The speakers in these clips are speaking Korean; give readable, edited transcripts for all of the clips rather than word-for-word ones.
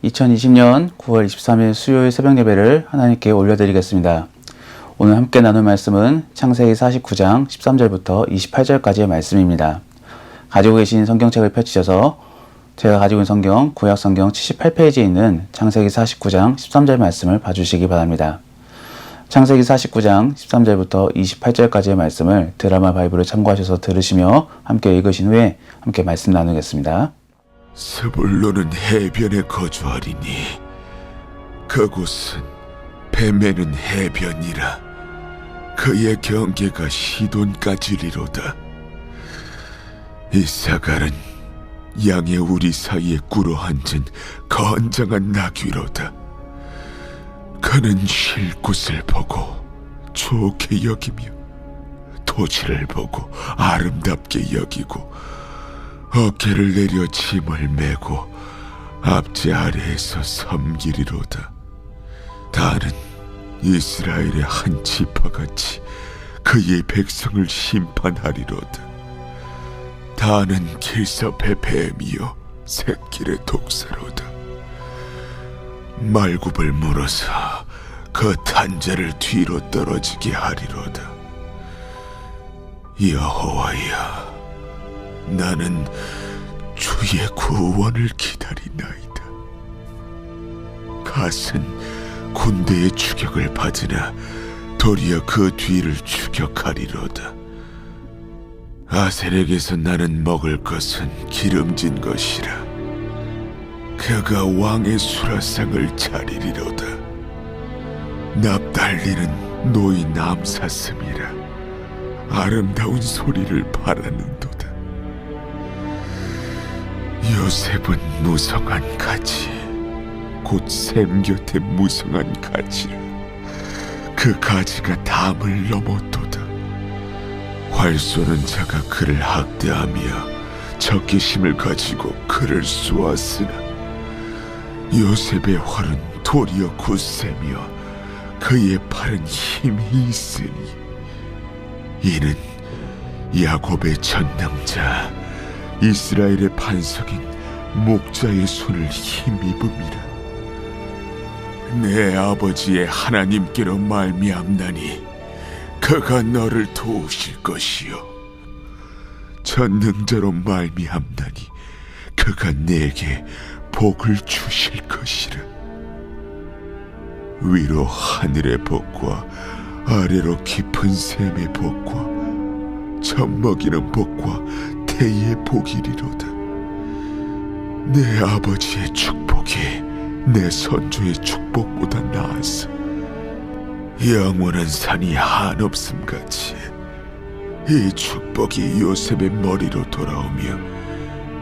2020년 9월 23일 수요일 새벽 예배를 하나님께 올려드리겠습니다. 오늘 함께 나눌 말씀은 창세기 49장 13절부터 28절까지의 말씀입니다. 가지고 계신 성경책을 펼치셔서 제가 가지고 있는 성경, 구약성경 78페이지에 있는 창세기 49장 13절 말씀을 봐주시기 바랍니다. 창세기 49장 13절부터 28절까지의 말씀을 드라마 바이블을 참고하셔서 들으시며 함께 읽으신 후에 함께 말씀 나누겠습니다. 스불론은 해변에 거주하리니 그곳은 뱀에는 해변이라 그의 경계가 시돈까지리로다. 이사갈은 양의 우리 사이에 꿇어앉은 건장한 나귀로다. 그는 쉴 곳을 보고 좋게 여기며 토지를 보고 아름답게 여기고 어깨를 내려 짐을 메고 앞제 아래에서 섬기리로다. 다는 이스라엘의 한 지파같이 그의 백성을 심판하리로다. 다는 길섭의 뱀이요 샛길의 독사로다. 말굽을 물어서 그 탄자를 뒤로 떨어지게 하리로다. 여호와여, 나는 주의 구원을 기다리나이다. 갓은 군대의 추격을 받으나 도리어 그 뒤를 추격하리로다. 아셀에게서 나는 먹을 것은 기름진 것이라. 그가 왕의 수라상을 차리리로다. 납달리는 노인 암사슴이라. 아름다운 소리를 바라는도다. 요셉은 무성한 가지, 곧 샘 곁에 무성한 가지라. 그 가지가 담을 넘었도다. 활 쏘는 자가 그를 학대하며 적개심을 가지고 그를 쏘았으나 요셉의 활은 도리어 굳세며 그의 팔은 힘이 있으니 이는 야곱의 전능자 이스라엘의 반석인 목자의 손을 힘입음이라. 내 아버지의 하나님께로 말미암나니 그가 너를 도우실 것이요 전능자로 말미암나니 그가 내게 복을 주실 것이라. 위로 하늘의 복과 아래로 깊은 샘의 복과 젖먹이는 복과 태의 복이리로다. 내 아버지의 축복이 내 선조의 축복보다 나아서 영원한 산이 한없음같이 이 축복이 요셉의 머리로 돌아오며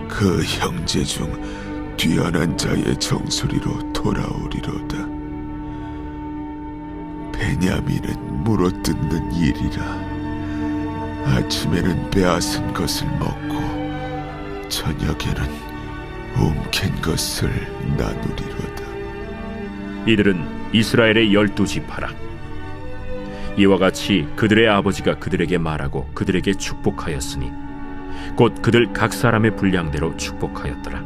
그 형제 중 뛰어난 자의 정수리로 돌아오리로다. 베냐민은 물어뜯는 일이라. 아침에는 빼앗은 것을 먹고 저녁에는 움킨 것을 나누리로다. 이들은 이스라엘의 12지파라. 이와 같이 그들의 아버지가 그들에게 말하고 그들에게 축복하였으니 곧 그들 각 사람의 분량대로 축복하였더라.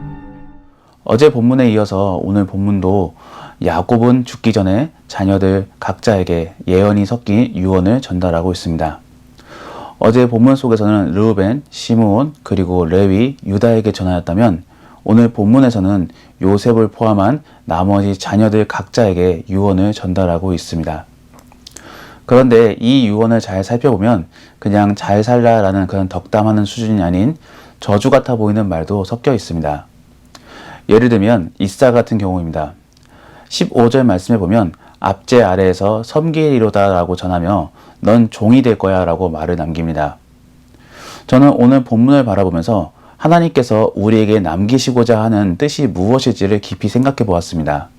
어제 본문에 이어서 오늘 본문도 야곱은 죽기 전에 자녀들 각자에게 예언이 섞인 유언을 전달하고 있습니다. 어제 본문 속에서는 르우벤, 시므온, 그리고 레위, 유다에게 전하였다면 오늘 본문에서는 요셉을 포함한 나머지 자녀들 각자에게 유언을 전달하고 있습니다. 그런데 이 유언을 잘 살펴보면 그냥 잘 살라라는 그런 덕담하는 수준이 아닌 저주 같아 보이는 말도 섞여 있습니다. 예를 들면 이사 같은 경우입니다. 15절 말씀에 보면 앞제 아래에서 섬기리로다 라고 전하며 넌 종이 될 거야 라고 말을 남깁니다. 저는 오늘 본문을 바라보면서 하나님께서 우리에게 남기시고자 하는 뜻이 무엇일지를 깊이 생각해 보았습니다.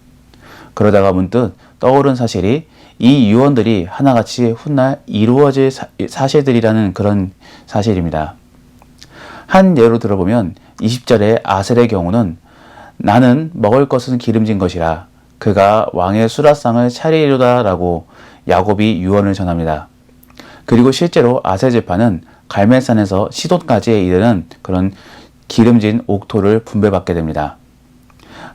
그러다가 문득 떠오른 사실이 이 유언들이 하나같이 훗날 이루어질 사실들이라는 그런 사실입니다. 한 예로 들어보면 20절의 아셀의 경우는 나는 먹을 것은 기름진 것이라 그가 왕의 수라상을 차리리로다 라고 야곱이 유언을 전합니다. 그리고 실제로 아셀 지파는 갈멜산에서 시돈까지에 이르는 그런 기름진 옥토를 분배받게 됩니다.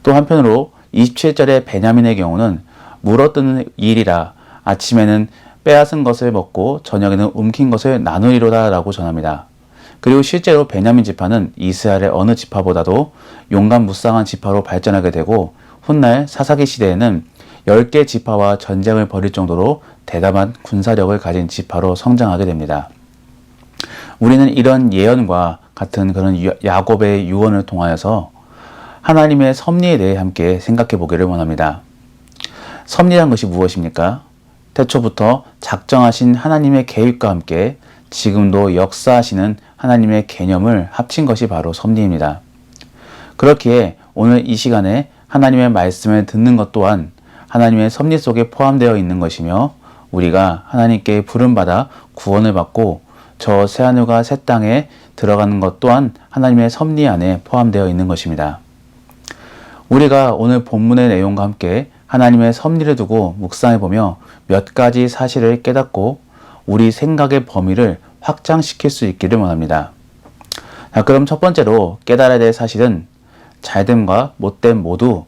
또 한편으로 27절의 베냐민의 경우는 물어뜯는 일이라 아침에는 빼앗은 것을 먹고 저녁에는 움킨 것을 나누리로다 라고 전합니다. 그리고 실제로 베냐민 지파는 이스라엘의 어느 지파보다도 용감무쌍한 지파로 발전하게 되고 훗날 사사기 시대에는 10개 지파와 전쟁을 벌일 정도로 대담한 군사력을 가진 지파로 성장하게 됩니다. 우리는 이런 예언과 같은 그런 야곱의 유언을 통하여서 하나님의 섭리에 대해 함께 생각해 보기를 원합니다. 섭리란 것이 무엇입니까? 태초부터 작정하신 하나님의 계획과 함께 지금도 역사하시는 하나님의 개념을 합친 것이 바로 섭리입니다. 그렇기에 오늘 이 시간에 하나님의 말씀을 듣는 것 또한 하나님의 섭리 속에 포함되어 있는 것이며 우리가 하나님께 부름받아 구원을 받고 저 새하늘과 새 땅에 들어가는 것 또한 하나님의 섭리 안에 포함되어 있는 것입니다. 우리가 오늘 본문의 내용과 함께 하나님의 섭리를 두고 묵상해 보며 몇 가지 사실을 깨닫고 우리 생각의 범위를 확장시킬 수 있기를 원합니다. 자, 그럼 첫 번째로 깨달아야 될 사실은 잘됨과 못됨 모두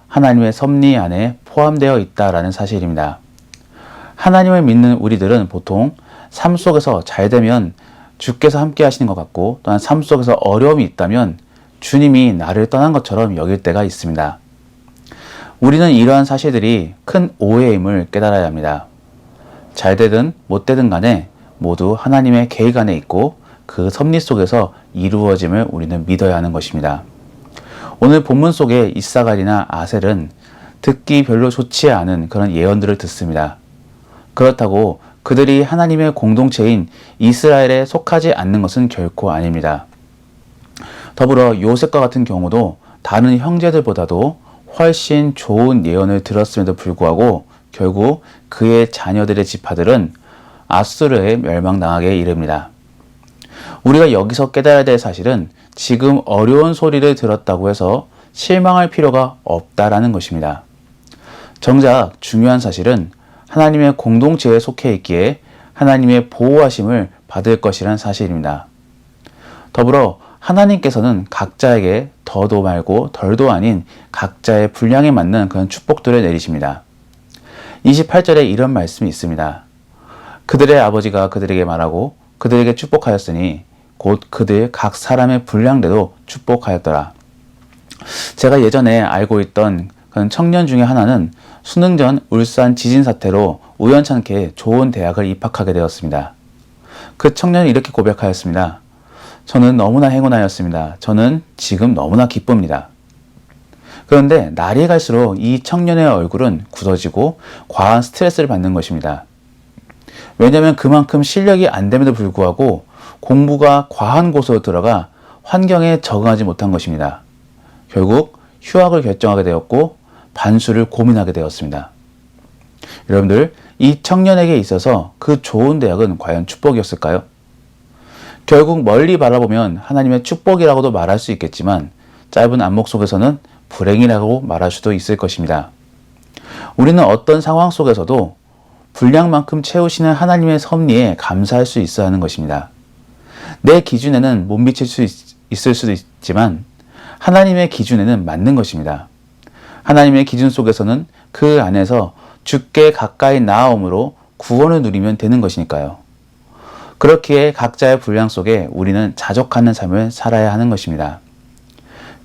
하나님의 섭리 안에 포함되어 있다라는 사실입니다. 하나님을 믿는 우리들은 보통 삶 속에서 잘되면 주께서 함께 하시는 것 같고 또한 삶 속에서 어려움이 있다면 주님이 나를 떠난 것처럼 여길 때가 있습니다. 우리는 이러한 사실들이 큰 오해임을 깨달아야 합니다. 잘되든 못되든 간에 모두 하나님의 계획 안에 있고 그 섭리 속에서 이루어짐을 우리는 믿어야 하는 것입니다. 오늘 본문 속에 이사갈이나 아셀은 듣기 별로 좋지 않은 그런 예언들을 듣습니다. 그렇다고 그들이 하나님의 공동체인 이스라엘에 속하지 않는 것은 결코 아닙니다. 더불어 요셉과 같은 경우도 다른 형제들보다도 훨씬 좋은 예언을 들었음에도 불구하고 결국 그의 자녀들의 지파들은 아수르에 멸망당하게 이릅니다. 우리가 여기서 깨달아야 될 사실은 지금 어려운 소리를 들었다고 해서 실망할 필요가 없다라는 것입니다. 정작 중요한 사실은 하나님의 공동체에 속해 있기에 하나님의 보호하심을 받을 것이란 사실입니다. 더불어 하나님께서는 각자에게 더도 말고 덜도 아닌 각자의 분량에 맞는 그런 축복들을 내리십니다. 28절에 이런 말씀이 있습니다. 그들의 아버지가 그들에게 말하고 그들에게 축복하였으니 곧 그들 각 사람의 분량대로 축복하였더라. 제가 예전에 알고 있던 그런 청년 중에 하나는 수능 전 울산 지진 사태로 우연찮게 좋은 대학을 입학하게 되었습니다. 그 청년이 이렇게 고백하였습니다. 저는 너무나 행운하였습니다. 저는 지금 너무나 기쁩니다. 그런데 날이 갈수록 이 청년의 얼굴은 굳어지고 과한 스트레스를 받는 것입니다. 왜냐하면 그만큼 실력이 안 됨에도 불구하고 공부가 과한 곳으로 들어가 환경에 적응하지 못한 것입니다. 결국 휴학을 결정하게 되었고 반수를 고민하게 되었습니다. 여러분들, 이 청년에게 있어서 그 좋은 대학은 과연 축복이었을까요? 결국 멀리 바라보면 하나님의 축복이라고도 말할 수 있겠지만 짧은 안목 속에서는 불행이라고 말할 수도 있을 것입니다. 우리는 어떤 상황 속에서도 분량만큼 채우시는 하나님의 섭리에 감사할 수 있어야 하는 것입니다. 내 기준에는 못 미칠 수 있을 수도 있지만 하나님의 기준에는 맞는 것입니다. 하나님의 기준 속에서는 그 안에서 주께 가까이 나아옴으로 구원을 누리면 되는 것이니까요. 그렇기에 각자의 분량 속에 우리는 자족하는 삶을 살아야 하는 것입니다.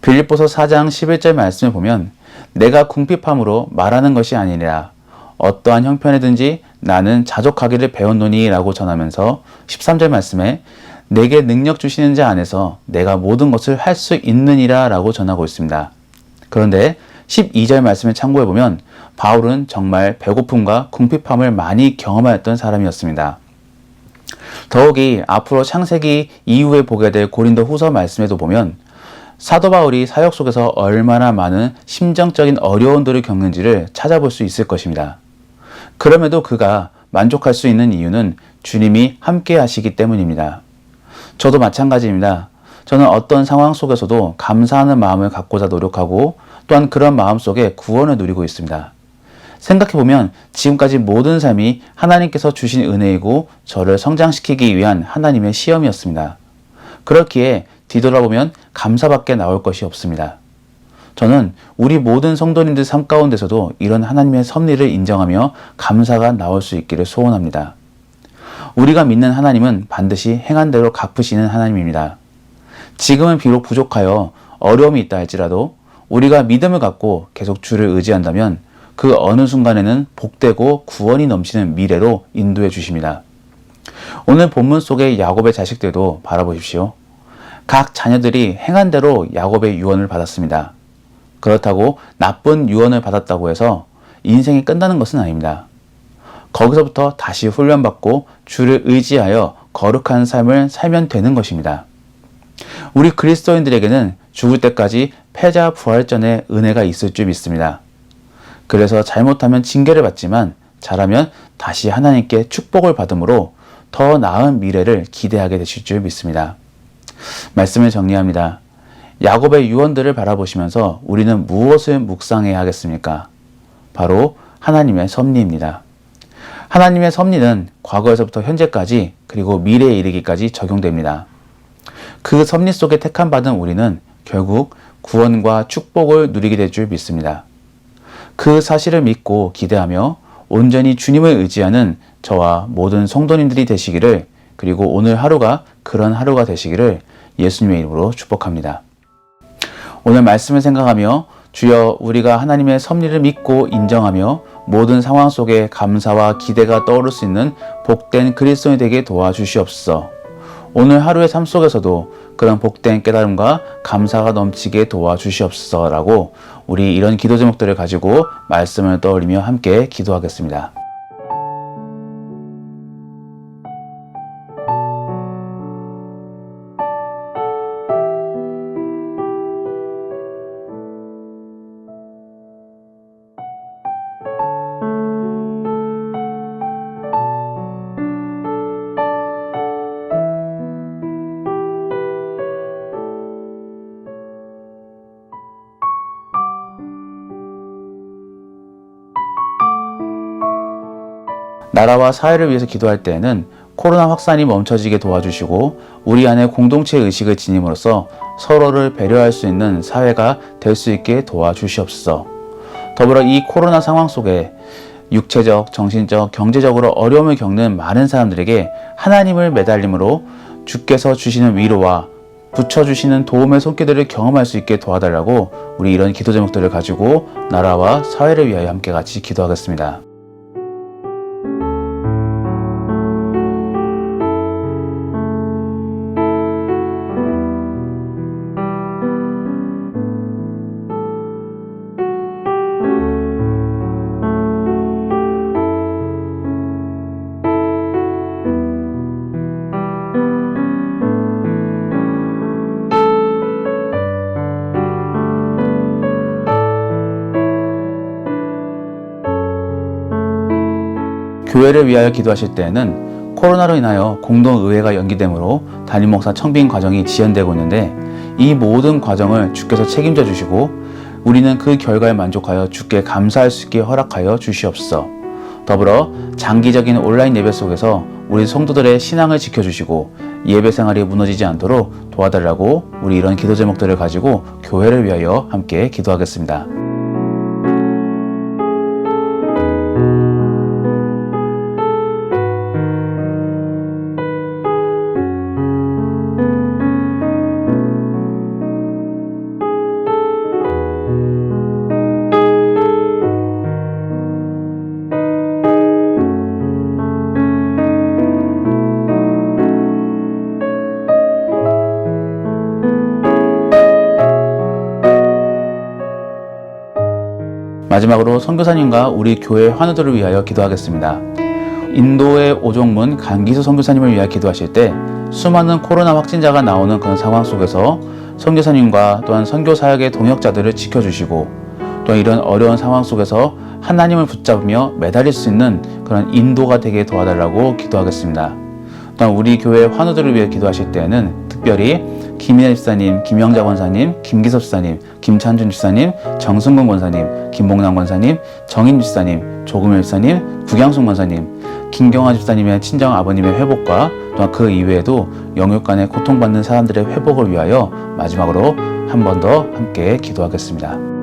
빌립보서 4장 11절 말씀을 보면 내가 궁핍함으로 말하는 것이 아니라 어떠한 형편이든지 나는 자족하기를 배웠노니 라고 전하면서 13절 말씀에 내게 능력 주시는 자 안에서 내가 모든 것을 할 수 있느니라 라고 전하고 있습니다. 그런데 12절 말씀을 참고해보면 바울은 정말 배고픔과 궁핍함을 많이 경험하였던 사람이었습니다. 더욱이 앞으로 창세기 이후에 보게 될 고린도 후서 말씀에도 보면 사도 바울이 사역 속에서 얼마나 많은 심정적인 어려움들을 겪는지를 찾아볼 수 있을 것입니다. 그럼에도 그가 만족할 수 있는 이유는 주님이 함께 하시기 때문입니다. 저도 마찬가지입니다. 저는 어떤 상황 속에서도 감사하는 마음을 갖고자 노력하고 또한 그런 마음 속에 구원을 누리고 있습니다. 생각해보면 지금까지 모든 삶이 하나님께서 주신 은혜이고 저를 성장시키기 위한 하나님의 시험이었습니다. 그렇기에 뒤돌아보면 감사밖에 나올 것이 없습니다. 저는 우리 모든 성도님들 삶 가운데서도 이런 하나님의 섭리를 인정하며 감사가 나올 수 있기를 소원합니다. 우리가 믿는 하나님은 반드시 행한 대로 갚으시는 하나님입니다. 지금은 비록 부족하여 어려움이 있다 할지라도 우리가 믿음을 갖고 계속 주를 의지한다면 그 어느 순간에는 복되고 구원이 넘치는 미래로 인도해 주십니다. 오늘 본문 속의 야곱의 자식들도 바라보십시오. 각 자녀들이 행한 대로 야곱의 유언을 받았습니다. 그렇다고 나쁜 유언을 받았다고 해서 인생이 끝나는 것은 아닙니다. 거기서부터 다시 훈련받고 주를 의지하여 거룩한 삶을 살면 되는 것입니다. 우리 그리스도인들에게는 죽을 때까지 패자 부활전의 은혜가 있을 줄 믿습니다. 그래서 잘못하면 징계를 받지만 잘하면 다시 하나님께 축복을 받음으로 더 나은 미래를 기대하게 되실 줄 믿습니다. 말씀을 정리합니다. 야곱의 유언들을 바라보시면서 우리는 무엇을 묵상해야 하겠습니까? 바로 하나님의 섭리입니다. 하나님의 섭리는 과거에서부터 현재까지 그리고 미래에 이르기까지 적용됩니다. 그 섭리 속에 택함받은 우리는 결국 구원과 축복을 누리게 될 줄 믿습니다. 그 사실을 믿고 기대하며 온전히 주님을 의지하는 저와 모든 성도님들이 되시기를, 그리고 오늘 하루가 그런 하루가 되시기를 예수님의 이름으로 축복합니다. 오늘 말씀을 생각하며 주여 우리가 하나님의 섭리를 믿고 인정하며 모든 상황 속에 감사와 기대가 떠오를 수 있는 복된 그리스도인이 되게 도와주시옵소서. 오늘 하루의 삶 속에서도 그런 복된 깨달음과 감사가 넘치게 도와주시옵소서라고 우리 이런 기도 제목들을 가지고 말씀을 떠올리며 함께 기도하겠습니다. 나라와 사회를 위해서 기도할 때에는 코로나 확산이 멈춰지게 도와주시고 우리 안에 공동체 의식을 지님으로써 서로를 배려할 수 있는 사회가 될 수 있게 도와주시옵소서. 더불어 이 코로나 상황 속에 육체적, 정신적, 경제적으로 어려움을 겪는 많은 사람들에게 하나님을 매달림으로 주께서 주시는 위로와 붙여주시는 도움의 손길들을 경험할 수 있게 도와달라고 우리 이런 기도 제목들을 가지고 나라와 사회를 위하여 함께 같이 기도하겠습니다. 교회를 위하여 기도하실 때에는 코로나로 인하여 공동의회가 연기되므로 담임 목사 청빙 과정이 지연되고 있는데 이 모든 과정을 주께서 책임져 주시고 우리는 그 결과에 만족하여 주께 감사할 수 있게 허락하여 주시옵소서. 더불어 장기적인 온라인 예배 속에서 우리 성도들의 신앙을 지켜주시고 예배 생활이 무너지지 않도록 도와달라고 우리 이런 기도 제목들을 가지고 교회를 위하여 함께 기도하겠습니다. 마지막으로 선교사님과 우리 교회 환우들을 위하여 기도하겠습니다. 인도의 오종문 강기수 선교사님을 위하여 기도하실 때 수많은 코로나 확진자가 나오는 그런 상황 속에서 선교사님과 또한 선교사역의 동역자들을 지켜주시고 또한 이런 어려운 상황 속에서 하나님을 붙잡으며 매달릴 수 있는 그런 인도가 되게 도와달라고 기도하겠습니다. 또한 우리 교회 환우들을 위해 기도하실 때에는 특별히 김인혜 집사님, 김영자 권사님, 김기섭 집사님, 김찬준 집사님, 정승근 권사님, 김봉남 권사님, 정인 집사님, 조금일 집사님, 구경순 권사님, 김경화 집사님의 친정 아버님의 회복과 또한 그 이외에도 영육간에 고통받는 사람들의 회복을 위하여 마지막으로 한 번 더 함께 기도하겠습니다.